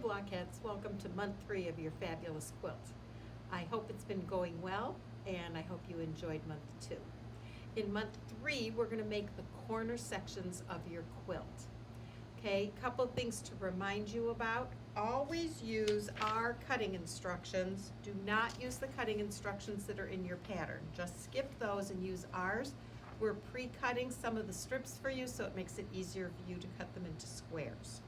Blockheads, welcome to month 3 of your fabulous quilt. I hope it's been going well, and I hope you enjoyed month 2. In month 3, we're going to make the corner sections of your quilt. Okay, a couple things to remind you about. Always use our cutting instructions. Do not use the cutting instructions that are in your pattern. Just skip those and use ours. We're pre-cutting some of the strips for you, so it makes it easier for you to cut them into squares.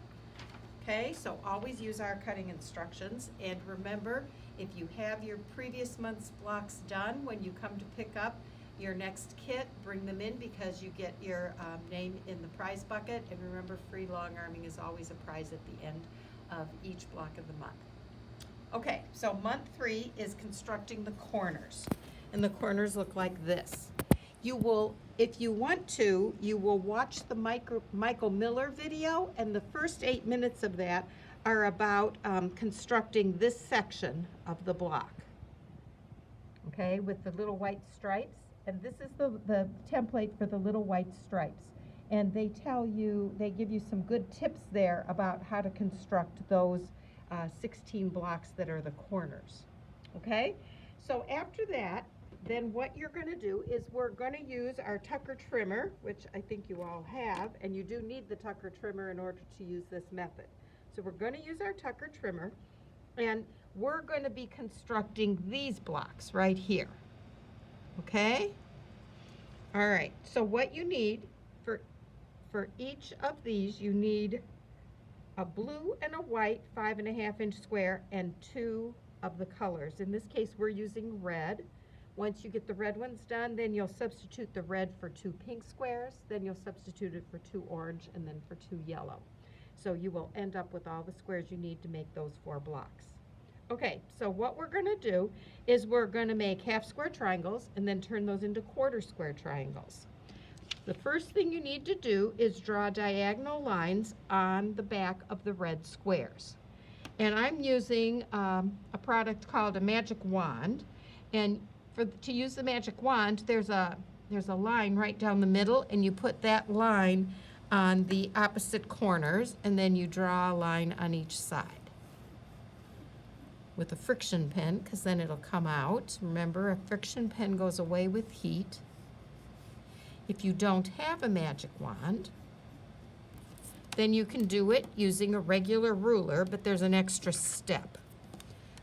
Okay, so always use our cutting instructions, and remember, if you have your previous month's blocks done, when you come to pick up your next kit, bring them in because you get your name in the prize bucket, and remember, free long arming is always a prize at the end of each block of the month. Okay, so month 3 is constructing the corners, and the corners look like this. You will, if you want to, you will watch the Michael Miller video, and the first 8 minutes of that are about constructing this section of the block. Okay, with the little white stripes, and this is the template for the little white stripes. And they tell you, they give you some good tips there about how to construct those 16 blocks that are the corners. Okay, so after that, then what you're going to do is we're going to use our Tucker trimmer, which I think you all have, and you do need the Tucker trimmer in order to use this method. So we're going to use our Tucker trimmer, and we're going to be constructing these blocks right here. Okay? All right, so what you need for each of these, you need a blue and a white 5.5-inch square and 2 of the colors. In this case, we're using red. Once you get the red ones done, then you'll substitute the red for 2 pink squares, then you'll substitute it for 2 orange, and then for 2 yellow. So you will end up with all the squares you need to make those 4 blocks. Okay, so what we're going to do is we're going to make half square triangles and then turn those into quarter square triangles. The first thing you need to do is draw diagonal lines on the back of the red squares. And I'm using a product called a magic wand, and to use the magic wand, there's a line right down the middle, and you put that line on the opposite corners, and then you draw a line on each side with a friction pen, because then it'll come out. Remember, a friction pen goes away with heat. If you don't have a magic wand, then you can do it using a regular ruler, but there's an extra step.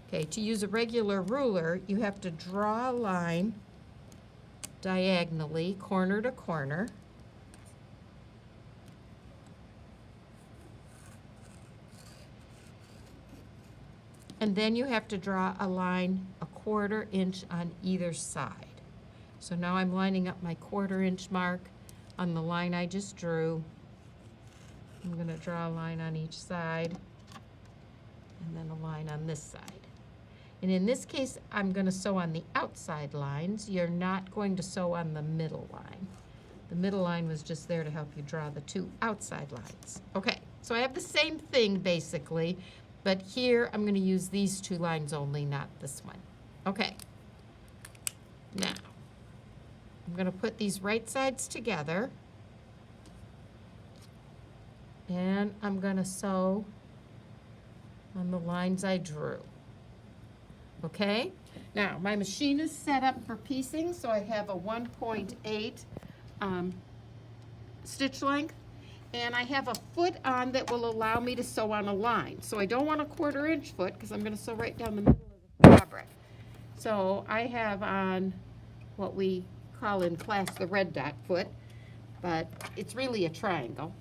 Okay, to use a regular ruler, you have to draw a line diagonally, corner to corner. And then you have to draw a line 1/4 inch on either side. So now I'm lining up my 1/4 inch mark on the line I just drew. I'm going to draw a line on each side, and then a line on this side. And in this case, I'm going to sew on the outside lines. You're not going to sew on the middle line. The middle line was just there to help you draw the 2 outside lines. Okay, so I have the same thing basically, but here I'm going to use these 2 lines only, not this one. Okay, now I'm going to put these right sides together, and I'm going to sew on the lines I drew. Okay, now my machine is set up for piecing, so I have a 1.8 stitch length, and I have a foot on that will allow me to sew on a line. So I don't want a 1/4 inch foot because I'm going to sew right down the middle of the fabric. So I have on what we call in class the red dot foot, but it's really a triangle.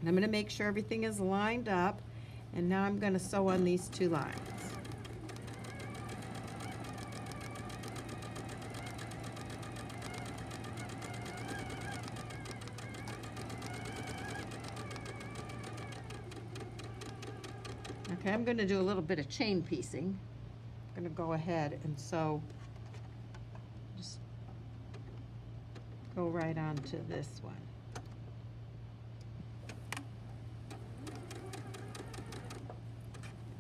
And I'm going to make sure everything is lined up, and now I'm going to sew on these 2 lines. Okay, I'm going to do a little bit of chain piecing. I'm going to go ahead and sew, just go right onto this one.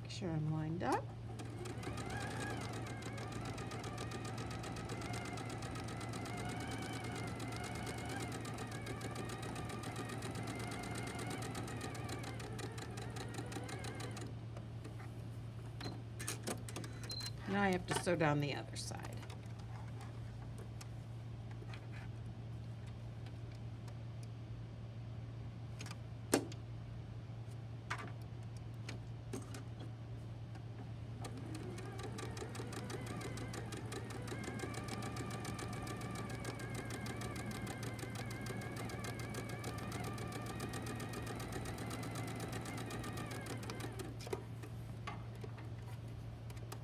Make sure I'm lined up. Now I have to sew down the other side.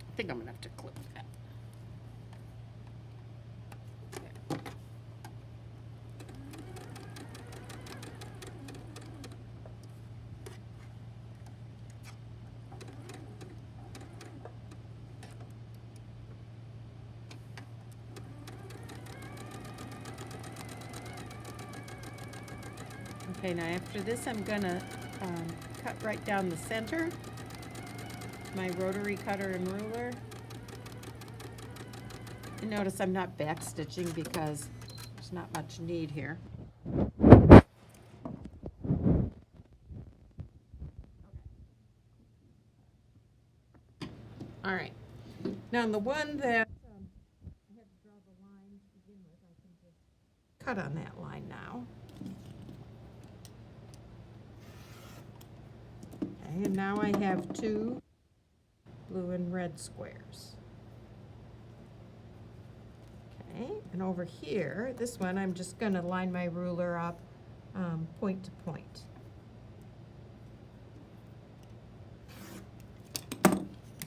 I think I'm gonna have to clip that. Okay, now after this, I'm gonna cut right down the center. My rotary cutter and ruler. And notice I'm not back stitching because there's not much need here. All right. Now on the one that I had to draw the line to begin with, I can just cut on that line now. Okay, and now I have two blue and red squares. Okay, and over here, this one, I'm just going to line my ruler up point to point.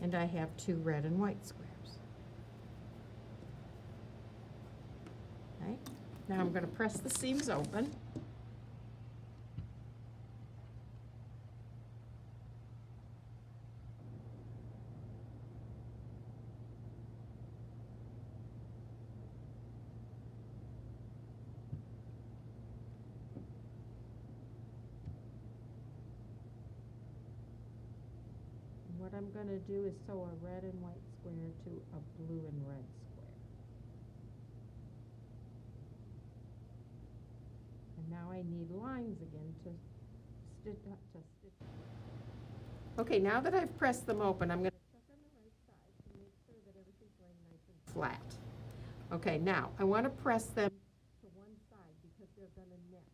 And I have two red and white squares. Okay, now I'm going to press the seams open. What I'm going to do is sew a red and white square to a blue and red square. And now I need lines again to stitch. Okay, now that I've pressed them open, I'm going to check on the right side to make sure that everything's laying nice and flat. Okay, now I want to press them to one side because they're going to knit.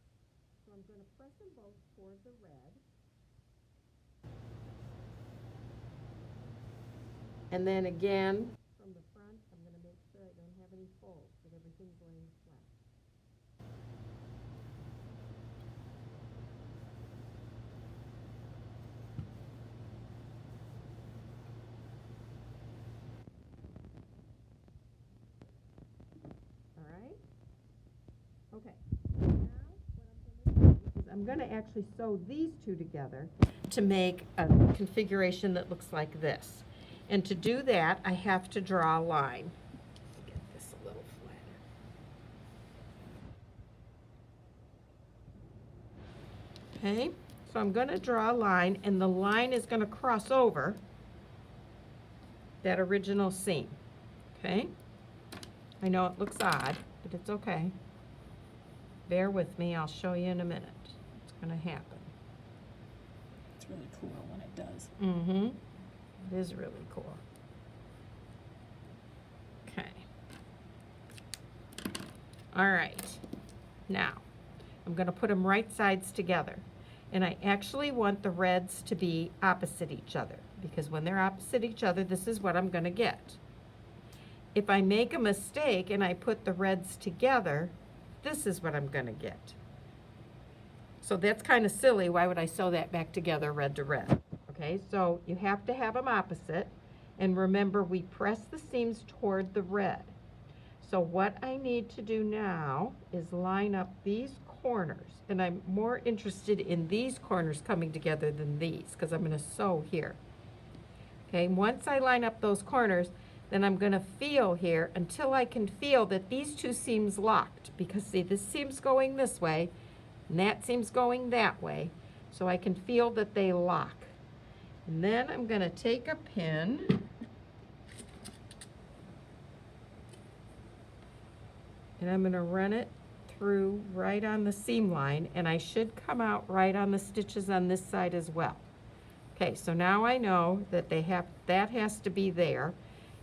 So I'm going to press them both toward the red. And then again, from the front, I'm going to make sure I don't have any folds, that everything's laying flat. All right? Okay. Now what I'm going to do is I'm going to actually sew these two together to make a configuration that looks like this. And to do that, I have to draw a line. Get this a little flatter. Okay, so I'm going to draw a line, and the line is going to cross over that original seam. Okay, I know it looks odd, but it's okay. Bear with me, I'll show you in a minute. It's going to happen. It's really cool when it does. Mm-hmm. It is really cool. Okay. All right. Now, I'm going to put them right sides together. And I actually want the reds to be opposite each other, because when they're opposite each other, this is what I'm going to get. If I make a mistake and I put the reds together, this is what I'm going to get. So that's kind of silly. Why would I sew that back together, red to red? Okay, so you have to have them opposite. And remember, we press the seams toward the red. So what I need to do now is line up these corners. And I'm more interested in these corners coming together than these, because I'm going to sew here. Okay, once I line up those corners, then I'm going to feel here until I can feel that these two seams locked. Because see, this seam's going this way, and that seam's going that way. So I can feel that they lock. And then I'm going to take a pin and I'm going to run it through right on the seam line, and I should come out right on the stitches on this side as well. Okay, so now I know that that has to be there,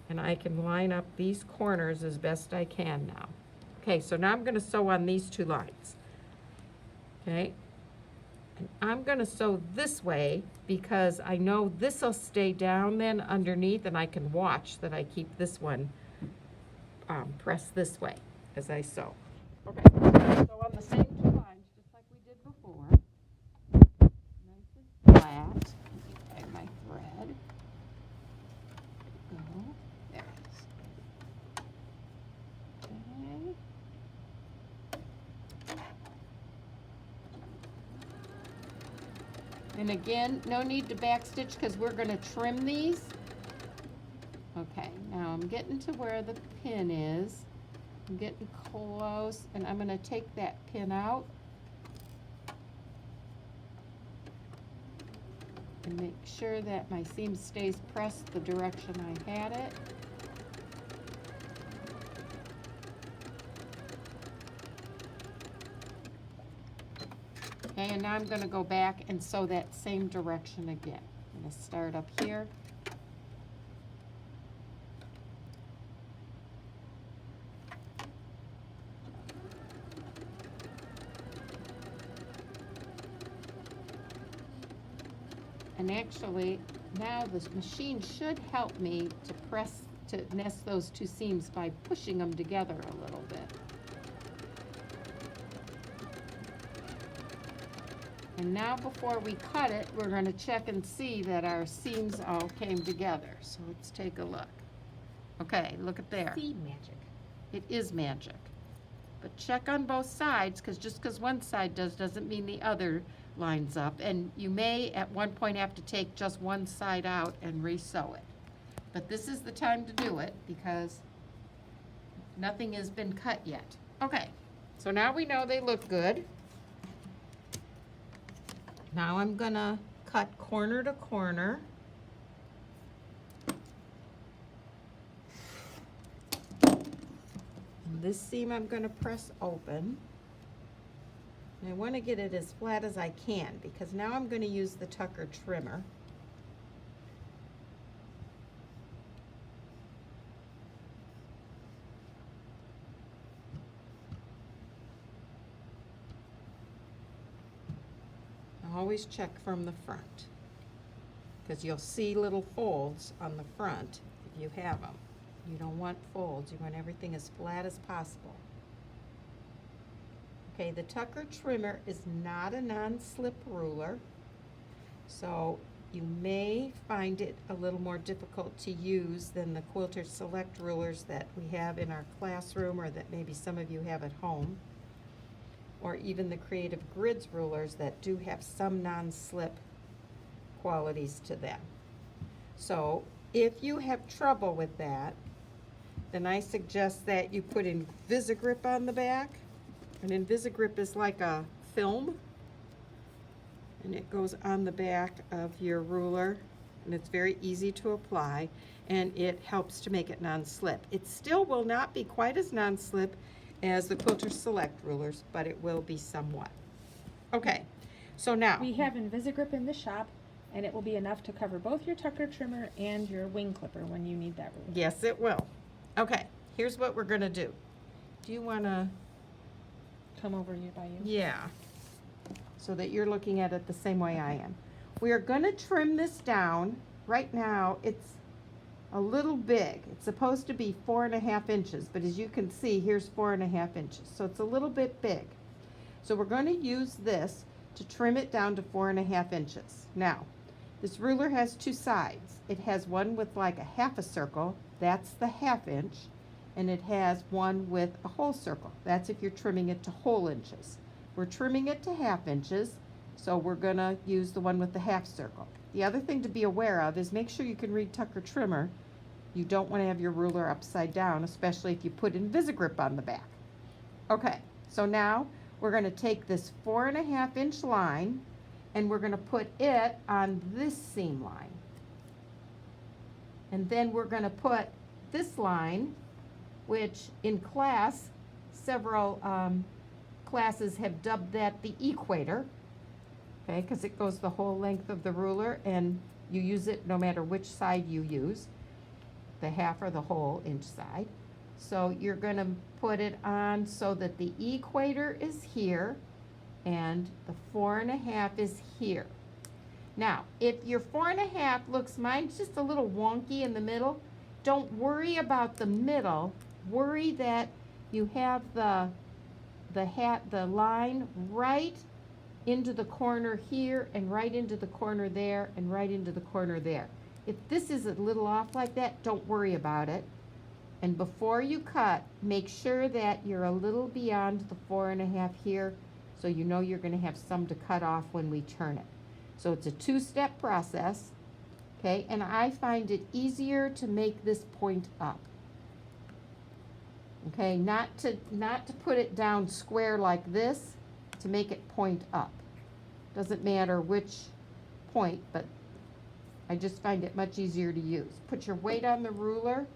And I can line up these corners as best I can now. Okay, so now I'm gonna sew on these 2 lines. Okay? And I'm gonna sew this way because I know this'll stay down then underneath, and I can watch that I keep this one pressed this way as I sew. Okay, so on the same 2 lines, just like we did before, nice and flat. Tag my thread. Go. There it is. Okay. And again, no need to backstitch because we're going to trim these. Okay, now I'm getting to where the pin is. I'm getting close, and I'm going to take that pin out and make sure that my seam stays pressed the direction I had it. Okay, and now I'm going to go back and sew that same direction again. I'm going to start up here. And actually, now this machine should help me to nest those 2 seams by pushing them together a little bit. And now before we cut it, we're going to check and see that our seams all came together. So let's take a look. Okay, look at there. Seam magic. It is magic. But check on both sides, because just because one side doesn't mean the other lines up. And you may at one point have to take just one side out and re-sew it. But this is the time to do it because nothing has been cut yet. Okay, so now we know they look good. Now I'm gonna cut corner to corner. And this seam I'm gonna press open. And I wanna get it as flat as I can because now I'm gonna use the tucker trimmer. Always check from the front because you'll see little folds on the front if you have them. You don't want folds, you want everything as flat as possible. Okay, the tucker trimmer is not a non-slip ruler, so you may find it a little more difficult to use than the Quilter Select rulers that we have in our classroom or that maybe some of you have at home, or even the Creative Grids rulers that do have some non-slip qualities to them. So if you have trouble with that, then I suggest that you put Invisigrip on the back. And Invisigrip is like a film, and it goes on the back of your ruler, and it's very easy to apply, and it helps to make it non-slip. It still will not be quite as non-slip as the Quilter Select rulers, but it will be somewhat. Okay, so now. We have Invisigrip in the shop, and it will be enough to cover both your tucker trimmer and your wing clipper when you need that ruler. Yes, it will. Okay, here's what we're gonna do. Do you wanna? Come over here by you. Yeah, so that you're looking at it the same way I am. We are gonna trim this down. Right now, it's a little big. It's supposed to be 4.5 inches, but as you can see, here's 4.5 inches. So it's a little bit big. So we're going to use this to trim it down to 4.5 inches. Now, this ruler has 2 sides. It has one with like a half a circle, that's the 1/2 inch, and it has one with a whole circle. That's if you're trimming it to whole inches. We're trimming it to 1/2 inches, so we're gonna use the one with the half circle. The other thing to be aware of is make sure you can read tucker trimmer. You don't want to have your ruler upside down, especially if you put Invisigrip on the back. Okay, so now we're going to take this 4.5 inch line and we're going to put it on this seam line. And then we're going to put this line, which in class, several classes have dubbed that the equator. Okay, because it goes the whole length of the ruler and you use it no matter which side you use. the half or the whole inch side. So you're gonna put it on so that the equator is here and the 4.5 is here. Now, if your 4.5 looks, mine's just a little wonky in the middle, don't worry about the middle. Worry that you have the line right into the corner here and right into the corner there and right into the corner there. If this is a little off like that, don't worry about it. And before you cut, make sure that you're a little beyond the 4.5 here, so you know you're gonna have some to cut off when we turn it. So it's a two-step process, okay? And I find it easier to make this point up. Okay, not to put it down square like this, to make it point up. Doesn't matter which point, but I just find it much easier to use. Put your weight on the ruler,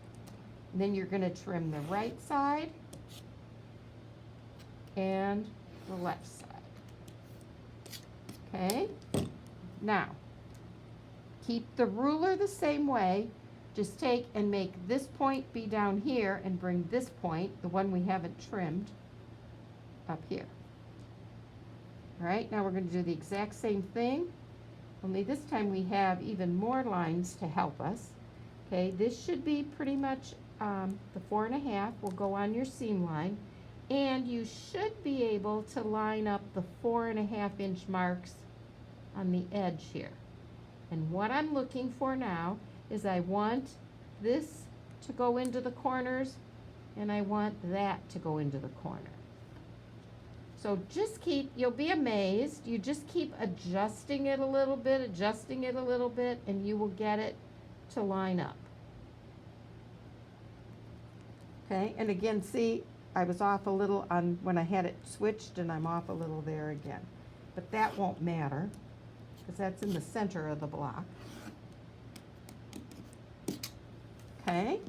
and then you're gonna trim the right side and the left side. Okay? Now, keep the ruler the same way. Just take and make this point be down here and bring this point, the one we haven't trimmed, up here. All right, now we're going to do the exact same thing, only this time we have even more lines to help us. Okay, this should be pretty much the 4.5 will go on your seam line, and you should be able to line up the 4.5 inch marks on the edge here. And what I'm looking for now is I want this to go into the corners, and I want that to go into the corner. So just keep, you'll be amazed, you just keep adjusting it a little bit, and you will get it to line up. Okay, and again, see, I was off a little on when I had it switched, and I'm off a little there again. But that won't matter, because that's in the center of the block. Okay,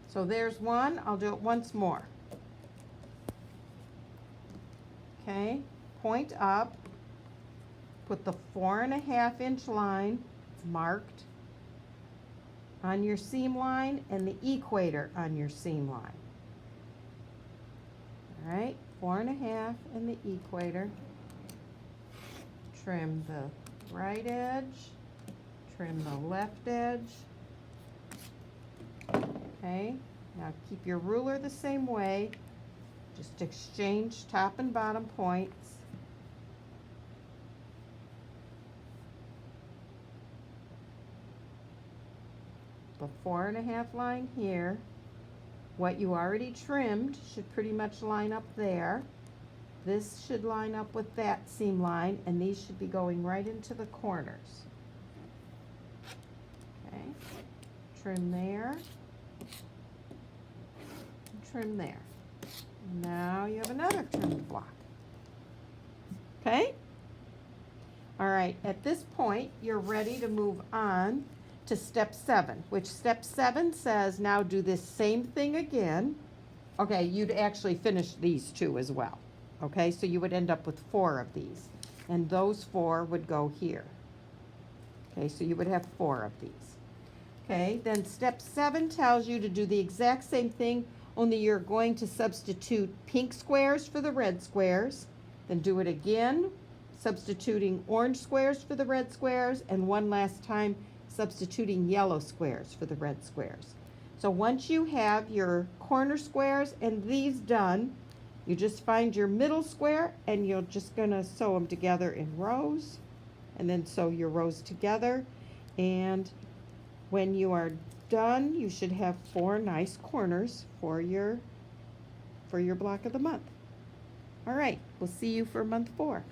so there's one. I'll do it once more. Okay, point up, put the 4.5 inch line, it's marked, on your seam line and the equator on your seam line. All right, 4.5 and the equator. Trim the right edge, trim the left edge. Okay, now keep your ruler the same way. Just exchange top and bottom points. The 4.5 line here. What you already trimmed should pretty much line up there. This should line up with that seam line, and these should be going right into the corners. Okay, trim there. Trim there. Now you have another trimmed block. Okay? All right, at this point, you're ready to move on to step 7, which step 7 says now do this same thing again. Okay, you'd actually finish these 2 as well. Okay, so you would end up with 4 of these, and those 4 would go here. Okay, so you would have 4 of these. Okay, then step 7 tells you to do the exact same thing, only you're going to substitute pink squares for the red squares, then do it again, substituting orange squares for the red squares, and one last time substituting yellow squares for the red squares. So once you have your corner squares and these done, you just find your middle square and you're just gonna sew them together in rows, and then sew your rows together, and when you are done, you should have 4 nice corners for your block of the month. All right, we'll see you for month 4.